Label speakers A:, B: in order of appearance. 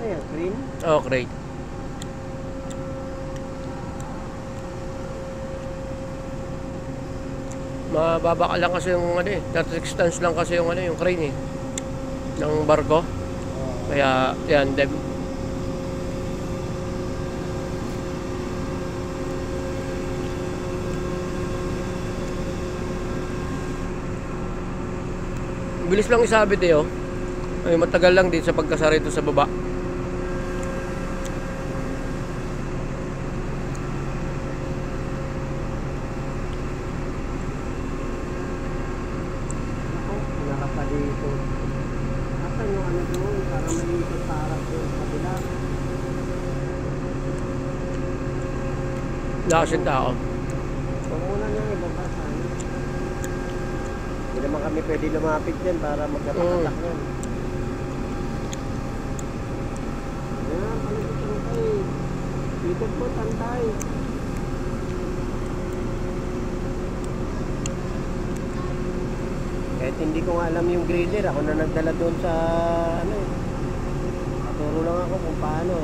A: yan? Green?
B: Oh, crate. Mababa ka lang kasi yung ano eh, 36 tons lang kasi yung ano, yung crane eh ng barko. Kaya yan, bilis lang isabit eh oh. Ay, matagal lang din sa pagkasara ito sa baba.
A: Dito. Asan yung ano doon? Para may ikot sa harap doon sa kabila.
B: Lakas yung tao.
A: Huwag muna nyo ibaba sana. Hindi naman kami pwede lumapit dyan para magkakatak yan. Ayan, ano ito tantay? Ikot po tantay. Kahit hindi ko nga alam yung grader, ako na nagdala doon sa ano eh. Naturo lang ako kung paano.